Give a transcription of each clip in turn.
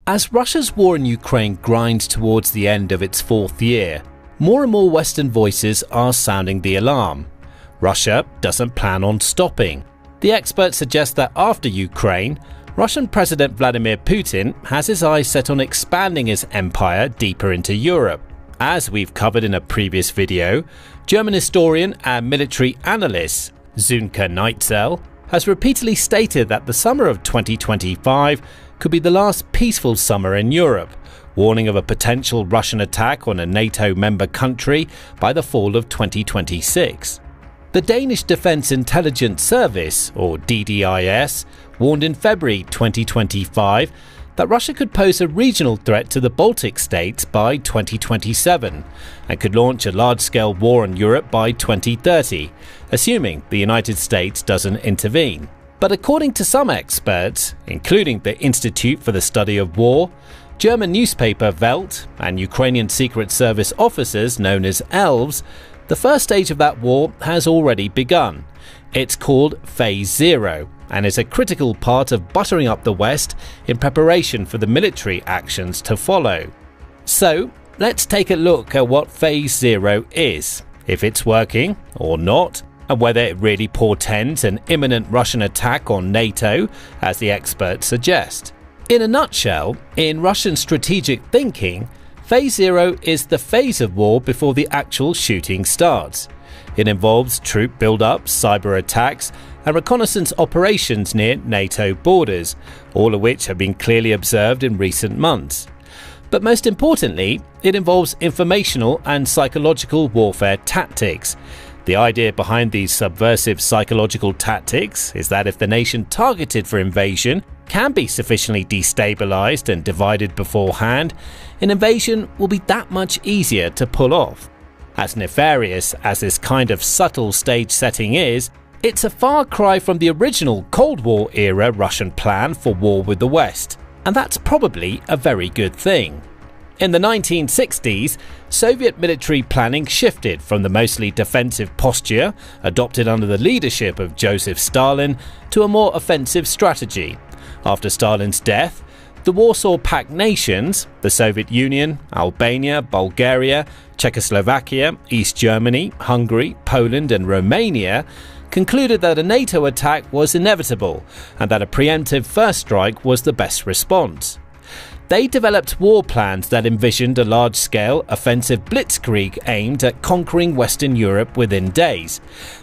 As Russia's war in Ukraine grinds towards the end of its fourth year, more and more Western voices are sounding the alarm. Russia doesn't plan on stopping. The experts suggest that after Ukraine, Russian President Vladimir Putin has his eyes set on expanding his empire deeper into Europe. As we've covered in a previous video, German historian and military analyst Sönke Neitzel has repeatedly stated that the summer of 2025 could be the last peaceful summer in Europe, warning of a potential Russian attack on a NATO member country by the fall of 2026. The Danish Defence Intelligence Service, or DDIS, warned in February 2025 that Russia could pose a regional threat to the Baltic states by 2027 and could launch a large-scale war on Europe by 2030, assuming the United States doesn't intervene. But according to some experts, including the Institute for the Study of War, German newspaper Welt, and Ukrainian Secret Service officers known as elves, the first stage of that war has already begun. It's called Phase Zero and is a critical part of buttering up the West in preparation for the military actions to follow. So, let's take a look at what Phase Zero is, if it's working or not, and whether it really portends an imminent Russian attack on NATO, as the experts suggest. In a nutshell, in Russian strategic thinking, Phase Zero is the phase of war before the actual shooting starts. It involves troop build-ups, cyber attacks, and reconnaissance operations near NATO borders, all of which have been clearly observed in recent months. But most importantly, it involves informational and psychological warfare tactics. The idea behind these subversive psychological tactics is that if the nation targeted for invasion can be sufficiently destabilized and divided beforehand, an invasion will be that much easier to pull off. As nefarious as this kind of subtle stage setting is, it's a far cry from the original Cold War era Russian plan for war with the West, and that's probably a very good thing. In the 1960s, Soviet military planning shifted from the mostly defensive posture adopted under the leadership of Joseph Stalin to a more offensive strategy. After Stalin's death, the Warsaw Pact nations, the Soviet Union, Albania, Bulgaria, Czechoslovakia, East Germany, Hungary, Poland and Romania, concluded that a NATO attack was inevitable and that a preemptive first strike was the best response. They developed war plans that envisioned a large-scale offensive blitzkrieg aimed at conquering Western Europe within days.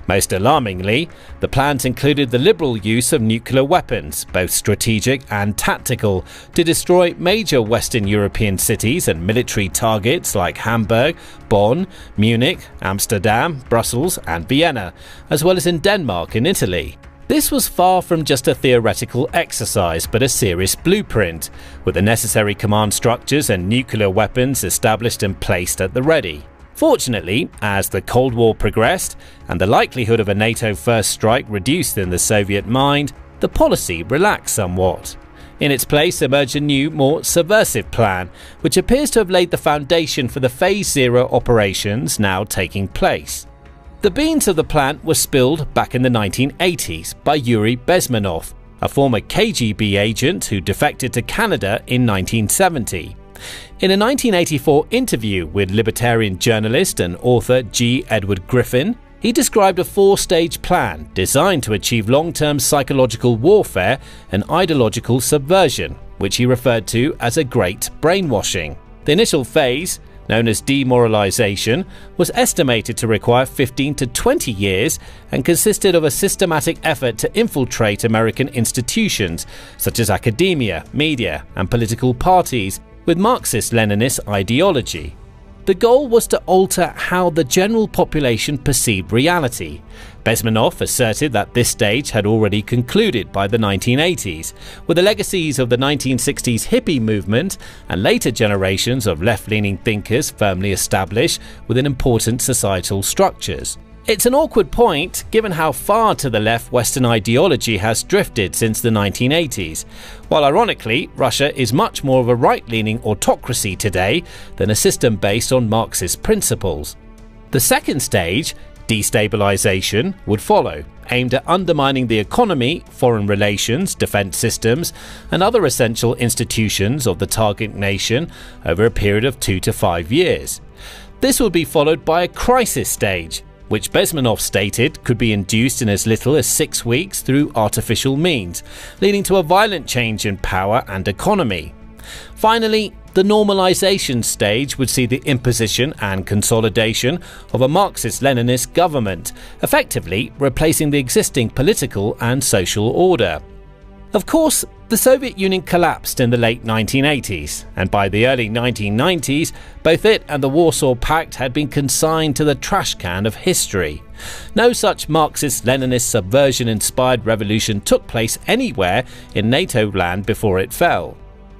Most alarmingly, the plans included the liberal use of nuclear weapons, both strategic and tactical, to destroy major Western European cities and military targets like Hamburg, Bonn, Munich, Amsterdam, Brussels and Vienna, as well as in Denmark and Italy. This was far from just a theoretical exercise, but a serious blueprint, with the necessary command structures and nuclear weapons established and placed at the ready. Fortunately, as the Cold War progressed and the likelihood of a NATO first strike reduced in the Soviet mind, the policy relaxed somewhat. In its place emerged a new, more subversive plan, which appears to have laid the foundation for the Phase Zero operations now taking place. The beans of the plan were spilled back in the 1980s by Yuri Bezmenov, a former KGB agent who defected to Canada in 1970. In a 1984 interview with libertarian journalist and author G. Edward Griffin, he described a four-stage plan designed to achieve long-term psychological warfare and ideological subversion, which he referred to as a great brainwashing. The initial phase, known as demoralization, was estimated to require 15 to 20 years and consisted of a systematic effort to infiltrate American institutions such as academia, media, and political parties with Marxist-Leninist ideology. The goal was to alter how the general population perceived reality. Bezmenov asserted that this stage had already concluded by the 1980s, with the legacies of the 1960s hippie movement and later generations of left-leaning thinkers firmly established within important societal structures. It's an awkward point given how far to the left Western ideology has drifted since the 1980s, while ironically Russia is much more of a right-leaning autocracy today than a system based on Marxist principles. The second stage, Destabilization would follow, aimed at undermining the economy, foreign relations, defense systems, and other essential institutions of the target nation over a period of 2 to 5 years. This would be followed by a crisis stage, which Bezmenov stated could be induced in as little as 6 weeks through artificial means, leading to a violent change in power and economy. Finally, the normalization stage would see the imposition and consolidation of a Marxist-Leninist government, effectively replacing the existing political and social order. Of course, the Soviet Union collapsed in the late 1980s, and by the early 1990s, both it and the Warsaw Pact had been consigned to the trash can of history. No such Marxist-Leninist subversion-inspired revolution took place anywhere in NATO land before it fell.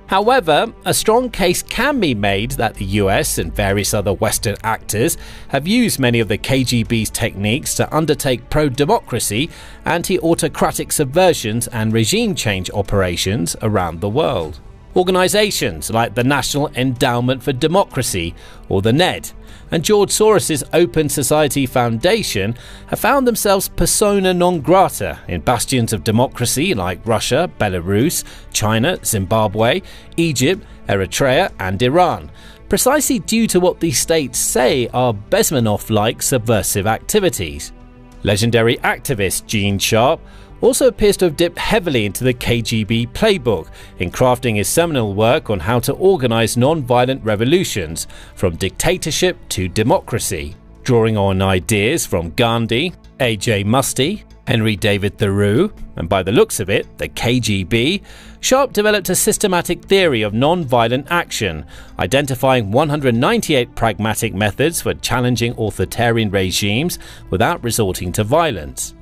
However, a strong case can be made that the US and various other Western actors have used many of the KGB's techniques to undertake pro-democracy, anti-autocratic subversions and regime change operations around the world. Organisations like the National Endowment for Democracy, or the NED, and George Soros's Open Society Foundation have found themselves persona non grata in bastions of democracy like Russia, Belarus, China, Zimbabwe, Egypt, Eritrea and Iran, precisely due to what these states say are Bezmenov-like subversive activities. Legendary activist Gene Sharp also appears to have dipped heavily into the KGB playbook in crafting his seminal work on how to organize non-violent revolutions from dictatorship to democracy. Drawing on ideas from Gandhi, A.J. Muste, Henry David Thoreau, and by the looks of it, the KGB, Sharp developed a systematic theory of non-violent action, identifying 198 pragmatic methods for challenging authoritarian regimes without resorting to violence.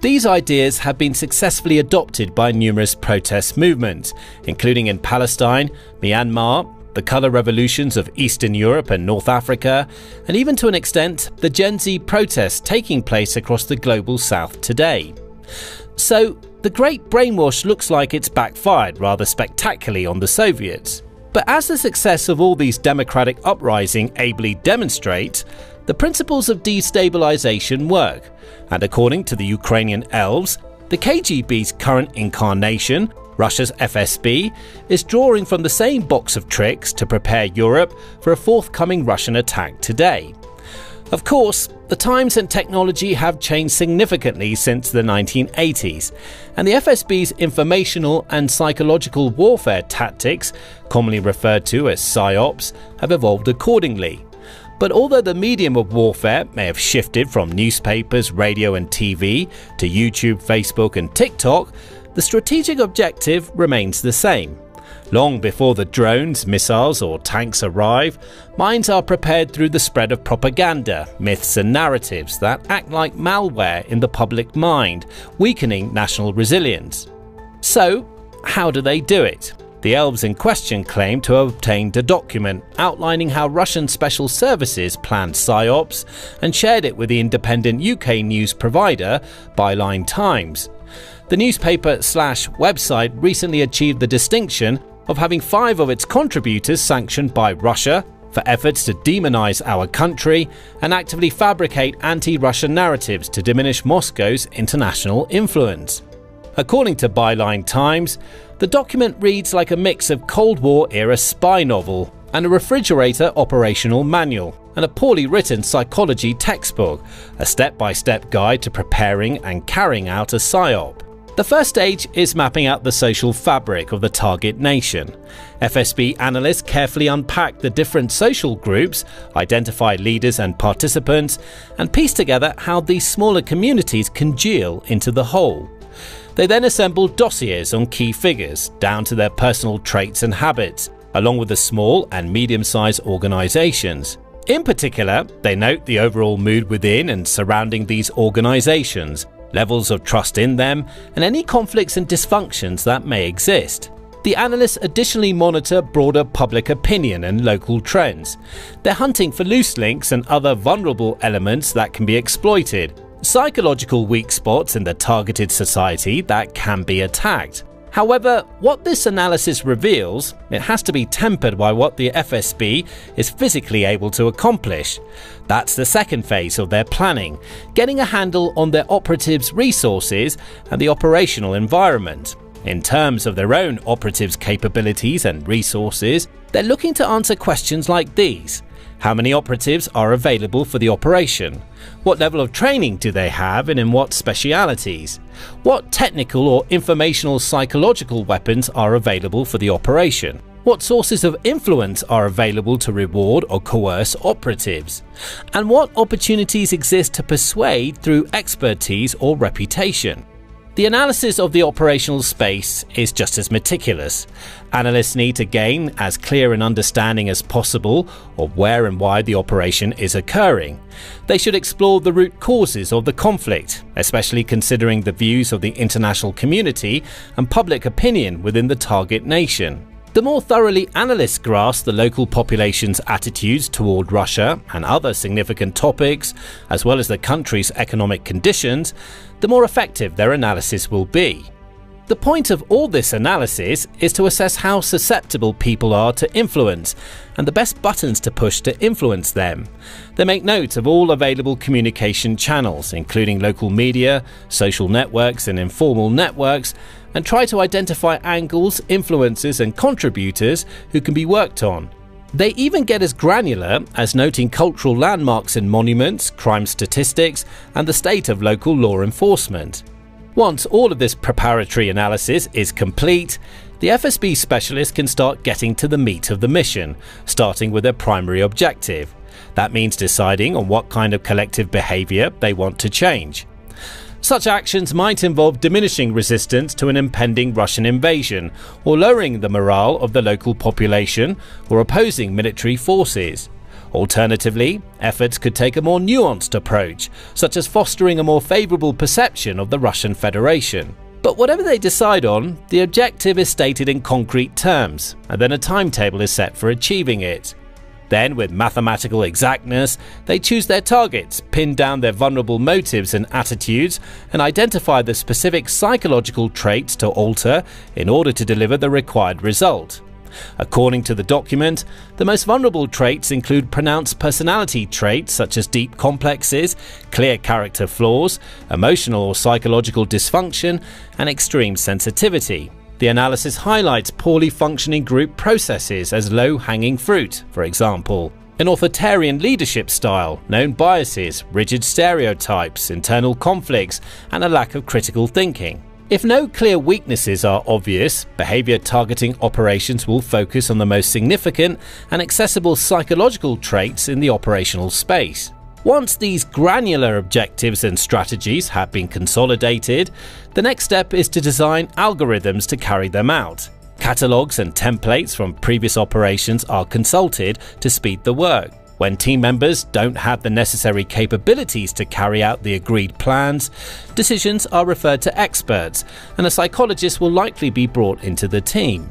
These ideas have been successfully adopted by numerous protest movements, including in Palestine, Myanmar, the colour revolutions of Eastern Europe and North Africa, and even to an extent, the Gen Z protests taking place across the global south today. So, the Great Brainwash looks like it's backfired rather spectacularly on the Soviets. But as the success of all these democratic uprisings ably demonstrate, the principles of destabilization work, and according to the Ukrainian elves, the KGB's current incarnation, Russia's FSB, is drawing from the same box of tricks to prepare Europe for a forthcoming Russian attack today. Of course, the times and technology have changed significantly since the 1980s, and the FSB's informational and psychological warfare tactics, commonly referred to as PSYOPs, have evolved accordingly. But although the medium of warfare may have shifted from newspapers, radio and TV to YouTube, Facebook and TikTok, the strategic objective remains the same. Long before the drones, missiles or tanks arrive, minds are prepared through the spread of propaganda, myths and narratives that act like malware in the public mind, weakening national resilience. So, how do they do it? The elves in question claim to have obtained a document outlining how Russian special services planned PSYOPs and shared it with the independent UK news provider Byline Times. The newspaper/website recently achieved the distinction of having 5 of its contributors sanctioned by Russia for efforts to demonize our country and actively fabricate anti-Russian narratives to diminish Moscow's international influence. According to Byline Times, the document reads like a mix of Cold War-era spy novel and a refrigerator operational manual and a poorly written psychology textbook, a step-by-step guide to preparing and carrying out a PSYOP. The first stage is mapping out the social fabric of the target nation. FSB analysts carefully unpack the different social groups, identify leaders and participants, and piece together how these smaller communities congeal into the whole. They then assemble dossiers on key figures, down to their personal traits and habits, along with the small and medium-sized organisations. In particular, they note the overall mood within and surrounding these organisations, levels of trust in them, and any conflicts and dysfunctions that may exist. The analysts additionally monitor broader public opinion and local trends. They're hunting for loose links and other vulnerable elements that can be exploited, psychological weak spots in the targeted society that can be attacked. However, what this analysis reveals, it has to be tempered by what the FSB is physically able to accomplish. That's the second phase of their planning, getting a handle on their operatives' resources and the operational environment. In terms of their own operatives' capabilities and resources, they're looking to answer questions like these. How many operatives are available for the operation? What level of training do they have and in what specialities? What technical or informational psychological weapons are available for the operation? What sources of influence are available to reward or coerce operatives? And what opportunities exist to persuade through expertise or reputation? The analysis of the operational space is just as meticulous. Analysts need to gain as clear an understanding as possible of where and why the operation is occurring. They should explore the root causes of the conflict, especially considering the views of the international community and public opinion within the target nation. The more thoroughly analysts grasp the local population's attitudes toward Russia and other significant topics, as well as the country's economic conditions, the more effective their analysis will be. The point of all this analysis is to assess how susceptible people are to influence and the best buttons to push to influence them. They make note of all available communication channels, including local media, social networks and informal networks, and try to identify angles, influences and contributors who can be worked on. They even get as granular as noting cultural landmarks and monuments, crime statistics, and the state of local law enforcement. Once all of this preparatory analysis is complete, the FSB specialist can start getting to the meat of the mission, starting with their primary objective. That means deciding on what kind of collective behavior they want to change. Such actions might involve diminishing resistance to an impending Russian invasion, or lowering the morale of the local population, or opposing military forces. Alternatively, efforts could take a more nuanced approach, such as fostering a more favourable perception of the Russian Federation. But whatever they decide on, the objective is stated in concrete terms, and then a timetable is set for achieving it. Then, with mathematical exactness, they choose their targets, pin down their vulnerable motives and attitudes, and identify the specific psychological traits to alter in order to deliver the required result. According to the document, the most vulnerable traits include pronounced personality traits such as deep complexes, clear character flaws, emotional or psychological dysfunction, and extreme sensitivity. The analysis highlights poorly functioning group processes as low-hanging fruit, for example, an authoritarian leadership style, known biases, rigid stereotypes, internal conflicts, and a lack of critical thinking. If no clear weaknesses are obvious, behavior targeting operations will focus on the most significant and accessible psychological traits in the operational space. Once these granular objectives and strategies have been consolidated, the next step is to design algorithms to carry them out. Catalogues and templates from previous operations are consulted to speed the work. When team members don't have the necessary capabilities to carry out the agreed plans, decisions are referred to experts, and a psychologist will likely be brought into the team.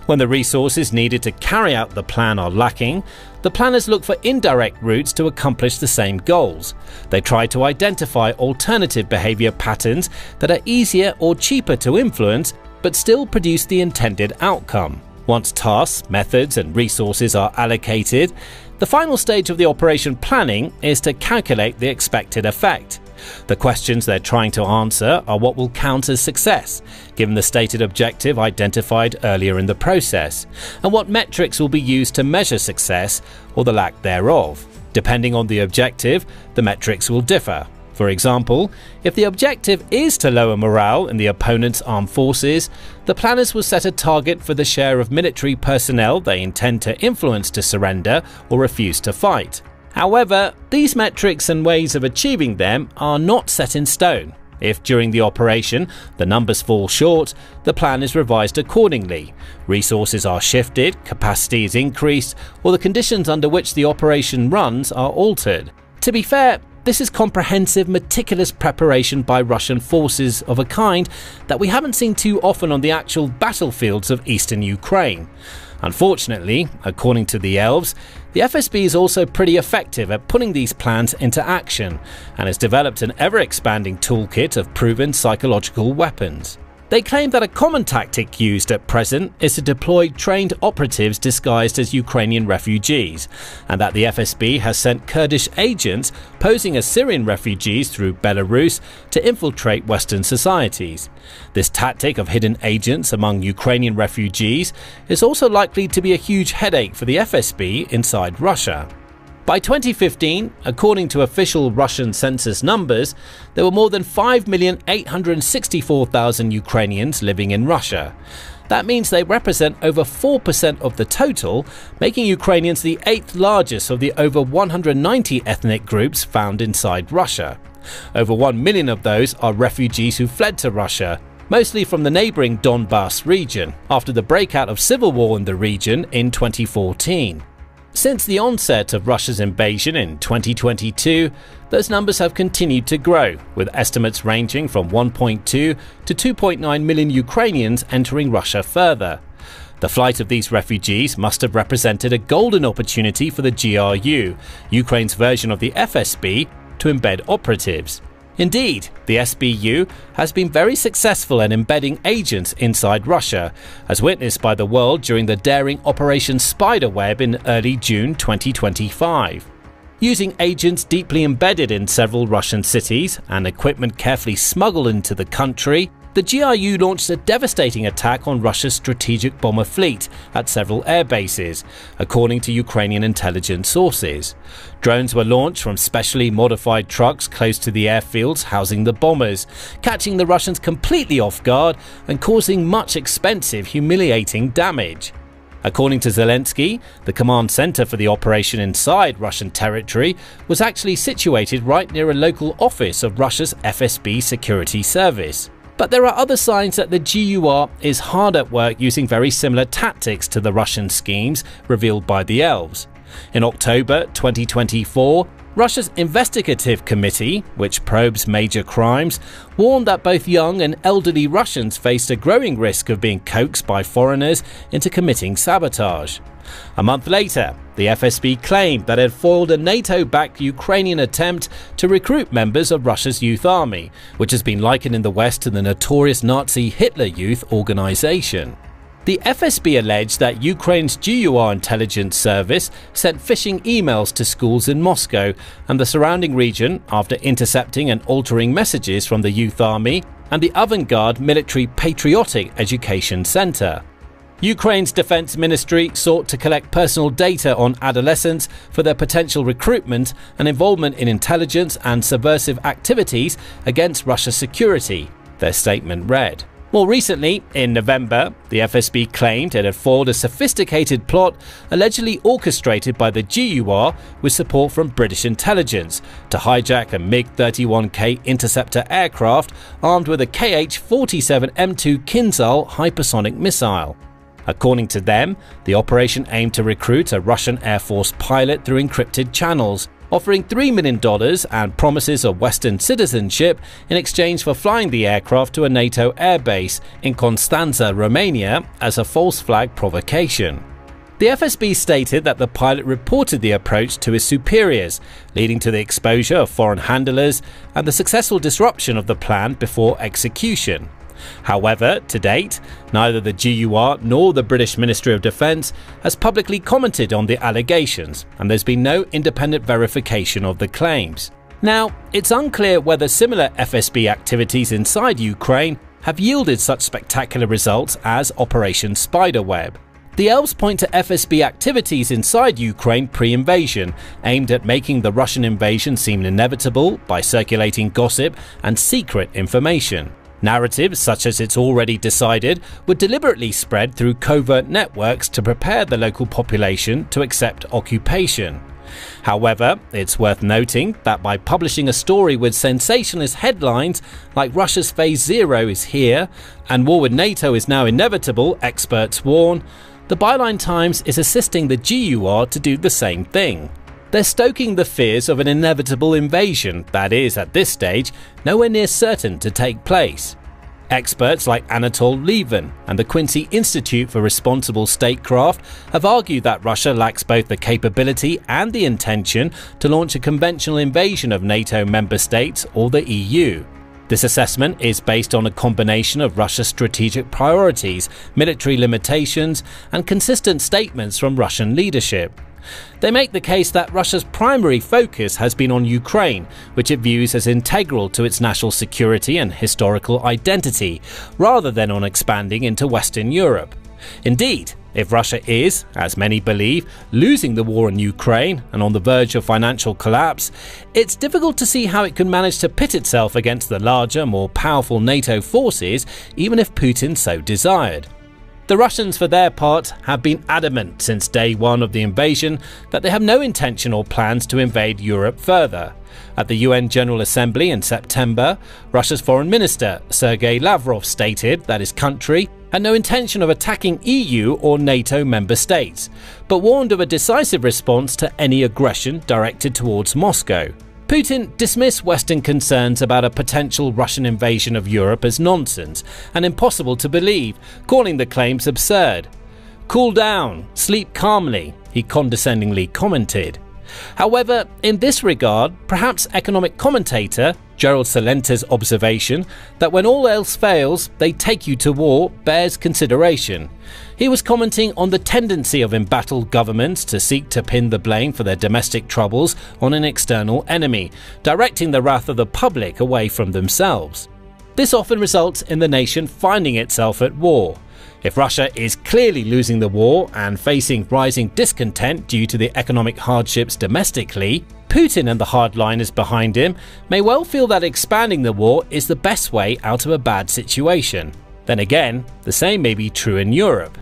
When the resources needed to carry out the plan are lacking, the planners look for indirect routes to accomplish the same goals. They try to identify alternative behavior patterns that are easier or cheaper to influence, but still produce the intended outcome. Once tasks, methods, and resources are allocated, the final stage of the operation planning is to calculate the expected effect. The questions they're trying to answer are what will count as success, given the stated objective identified earlier in the process, and what metrics will be used to measure success or the lack thereof. Depending on the objective, the metrics will differ. For example, if the objective is to lower morale in the opponent's armed forces, the planners will set a target for the share of military personnel they intend to influence to surrender or refuse to fight. However, these metrics and ways of achieving them are not set in stone. If during the operation the numbers fall short, the plan is revised accordingly. Resources are shifted, capacity is increased, or the conditions under which the operation runs are altered. To be fair, this is comprehensive, meticulous preparation by Russian forces of a kind that we haven't seen too often on the actual battlefields of eastern Ukraine. Unfortunately, according to the elves, the FSB is also pretty effective at putting these plans into action and has developed an ever-expanding toolkit of proven psychological weapons. They claim that a common tactic used at present is to deploy trained operatives disguised as Ukrainian refugees, and that the FSB has sent Kurdish agents posing as Syrian refugees through Belarus to infiltrate Western societies. This tactic of hidden agents among Ukrainian refugees is also likely to be a huge headache for the FSB inside Russia. By 2015, according to official Russian census numbers, there were more than 5,864,000 Ukrainians living in Russia. That means they represent over 4% of the total, making Ukrainians the 8th largest of the over 190 ethnic groups found inside Russia. Over 1 million of those are refugees who fled to Russia, mostly from the neighbouring Donbass region, after the breakout of civil war in the region in 2014. Since the onset of Russia's invasion in 2022, those numbers have continued to grow, with estimates ranging from 1.2 to 2.9 million Ukrainians entering Russia further. The flight of these refugees must have represented a golden opportunity for the GRU, Ukraine's version of the FSB, to embed operatives. Indeed, the SBU has been very successful in embedding agents inside Russia, as witnessed by the world during the daring Operation Spiderweb in early June 2025. Using agents deeply embedded in several Russian cities and equipment carefully smuggled into the country, the GRU launched a devastating attack on Russia's strategic bomber fleet at several air bases, according to Ukrainian intelligence sources. Drones were launched from specially modified trucks close to the airfields housing the bombers, catching the Russians completely off guard and causing much expensive, humiliating damage. According to Zelensky, the command center for the operation inside Russian territory was actually situated right near a local office of Russia's FSB security service. But there are other signs that the GUR is hard at work using very similar tactics to the Russian schemes revealed by the elves. In October 2024, Russia's investigative committee, which probes major crimes, warned that both young and elderly Russians faced a growing risk of being coaxed by foreigners into committing sabotage. A month later, the FSB claimed that it had foiled a NATO-backed Ukrainian attempt to recruit members of Russia's youth army, which has been likened in the West to the notorious Nazi Hitler Youth organization. The FSB alleged that Ukraine's GUR intelligence service sent phishing emails to schools in Moscow and the surrounding region after intercepting and altering messages from the youth army and the avant-garde military patriotic education center. Ukraine's defense ministry sought to collect personal data on adolescents for their potential recruitment and involvement in intelligence and subversive activities against Russia's security, their statement read. More recently, in November, the FSB claimed it had foiled a sophisticated plot allegedly orchestrated by the GUR with support from British intelligence to hijack a MiG-31K interceptor aircraft armed with a Kh-47M2 Kinzhal hypersonic missile. According to them, the operation aimed to recruit a Russian Air Force pilot through encrypted channels, offering $3 million and promises of Western citizenship in exchange for flying the aircraft to a NATO airbase in Constanța, Romania, as a false flag provocation. The FSB stated that the pilot reported the approach to his superiors, leading to the exposure of foreign handlers and the successful disruption of the plan before execution. However, to date, neither the GUR nor the British Ministry of Defence has publicly commented on the allegations, and there's been no independent verification of the claims. Now, it's unclear whether similar FSB activities inside Ukraine have yielded such spectacular results as Operation Spiderweb. The elves point to FSB activities inside Ukraine pre-invasion, aimed at making the Russian invasion seem inevitable by circulating gossip and secret information. Narratives such as "it's already decided" were deliberately spread through covert networks to prepare the local population to accept occupation. However, it's worth noting that by publishing a story with sensationalist headlines like "Russia's Phase Zero is here" and "War with NATO is now inevitable, experts warn," the Byline Times is assisting the GUR to do the same thing. They're stoking the fears of an inevitable invasion that is, at this stage, nowhere near certain to take place. Experts like Anatol Lieven and the Quincy Institute for Responsible Statecraft have argued that Russia lacks both the capability and the intention to launch a conventional invasion of NATO member states or the EU. This assessment is based on a combination of Russia's strategic priorities, military limitations, and consistent statements from Russian leadership. They make the case that Russia's primary focus has been on Ukraine, which it views as integral to its national security and historical identity, rather than on expanding into Western Europe. Indeed, if Russia is, as many believe, losing the war in Ukraine and on the verge of financial collapse, it's difficult to see how it can manage to pit itself against the larger, more powerful NATO forces, even if Putin so desired. The Russians, for their part, have been adamant since day one of the invasion that they have no intention or plans to invade Europe further. At the UN General Assembly in September, Russia's Foreign Minister Sergei Lavrov stated that his country had no intention of attacking EU or NATO member states, but warned of a decisive response to any aggression directed towards Moscow. Putin dismissed Western concerns about a potential Russian invasion of Europe as nonsense and impossible to believe, calling the claims absurd. "Cool down, sleep calmly," he condescendingly commented. However, in this regard, perhaps economic commentator Gerald Celenta's observation that when all else fails, they take you to war bears consideration. He was commenting on the tendency of embattled governments to seek to pin the blame for their domestic troubles on an external enemy, directing the wrath of the public away from themselves. This often results in the nation finding itself at war. If Russia is clearly losing the war and facing rising discontent due to the economic hardships domestically, Putin and the hardliners behind him may well feel that expanding the war is the best way out of a bad situation. Then again, the same may be true in Europe.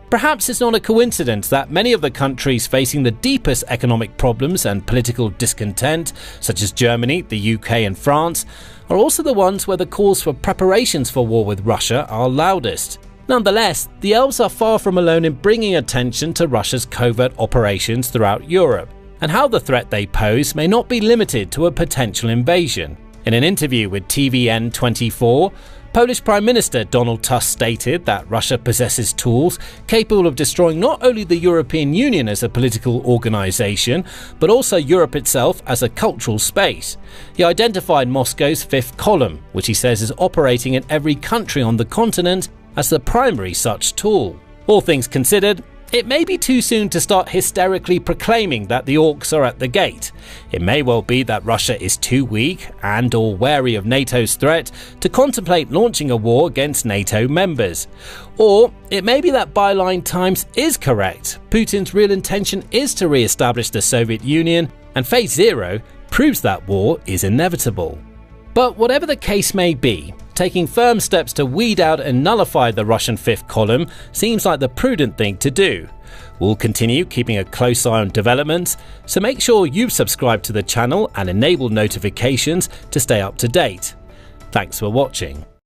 Perhaps it's not a coincidence that many of the countries facing the deepest economic problems and political discontent, such as Germany, the UK and France, are also the ones where the calls for preparations for war with Russia are loudest. Nonetheless, the elves are far from alone in bringing attention to Russia's covert operations throughout Europe, and how the threat they pose may not be limited to a potential invasion. In an interview with TVN24, Polish Prime Minister Donald Tusk stated that Russia possesses tools capable of destroying not only the European Union as a political organisation, but also Europe itself as a cultural space. He identified Moscow's fifth column, which he says is operating in every country on the continent, as the primary such tool. All things considered, it may be too soon to start hysterically proclaiming that the orcs are at the gate. It may well be that Russia is too weak and or wary of NATO's threat to contemplate launching a war against NATO members. Or it may be that Byline Times is correct. Putin's real intention is to re-establish the Soviet Union, and Phase Zero proves that war is inevitable. But whatever the case may be, taking firm steps to weed out and nullify the Russian fifth column seems like the prudent thing to do. We'll continue keeping a close eye on developments, so make sure you've subscribed to the channel and enabled notifications to stay up to date. Thanks for watching.